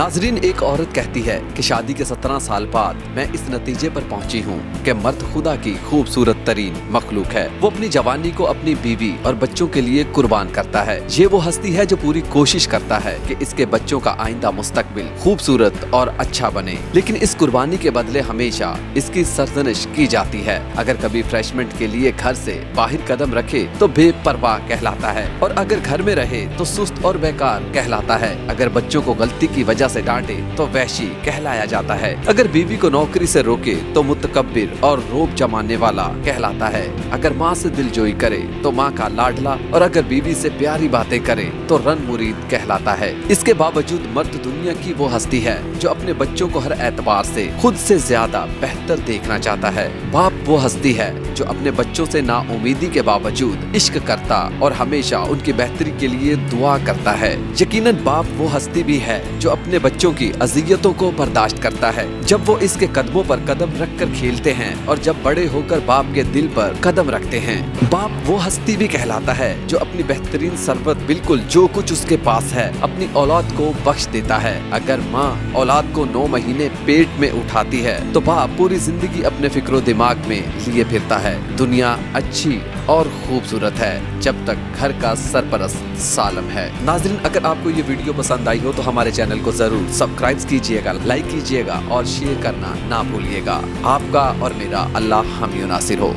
नाजरीन, एक औरत कहती है कि शादी के 17 साल बाद मैं इस नतीजे पर पहुंची हूं कि मर्द खुदा की खूबसूरत तरीन मखलूक है। वो अपनी जवानी को अपनी बीवी और बच्चों के लिए कुर्बान करता है। ये वो हस्ती है जो पूरी कोशिश करता है कि इसके बच्चों का आइंदा मुस्तकबिल खूबसूरत और अच्छा बने, लेकिन इस कुर्बानी के बदले हमेशा इसकी सरजनिश की जाती है। अगर कभी रिफ्रेशमेंट के लिए घर से बाहर कदम रखे तो बेपरवाह कहलाता है, और अगर घर में रहे तो सुस्त और बेकार कहलाता है। अगर बच्चों को गलती की वजह से डांटे तो वहशी कहलाया जाता है। अगर बीवी को नौकरी से रोके तो मुतकब्बिर और रोब जमाने वाला कहलाता है। अगर माँ से दिलजोई करे तो माँ का लाडला, और अगर बीवी से प्यारी बातें करे तो रन मुरीद कहलाता है। इसके बावजूद मर्द दुनिया की वो हस्ती है जो अपने बच्चों को हर एतबार से खुद से ज्यादा बेहतर देखना चाहता है। बाप वो हस्ती है जो अपने बच्चों से नाउमीदी के बावजूद इश्क करता और हमेशा उनकी बेहतरी के लिए दुआ करता है। यकीनन बाप वो हस्ती भी है जो अपने बच्चों की अज़ियतों को बर्दाश्त करता है जब वो इसके कदमों पर कदम रखकर खेलते हैं, और जब बड़े होकर बाप के दिल पर कदम रखते हैं। बाप वो हस्ती भी कहलाता है जो अपनी बेहतरीन सरबत, बिल्कुल जो कुछ उसके पास है, अपनी औलाद को बख्श देता है। अगर माँ औलाद को 9 महीने पेट में उठाती है तो बाप पूरी जिंदगी अपने फिक्रो दिमाग में लिए फिरता है। दुनिया अच्छी और खूबसूरत है जब तक घर का सरपरस्त सालम है। नाज़रीन, अगर आपको ये वीडियो पसंद आई हो तो हमारे चैनल को जरूर सब्सक्राइब कीजिएगा, लाइक कीजिएगा और शेयर करना ना भूलिएगा। आपका और मेरा अल्लाह हामी नासिर हो।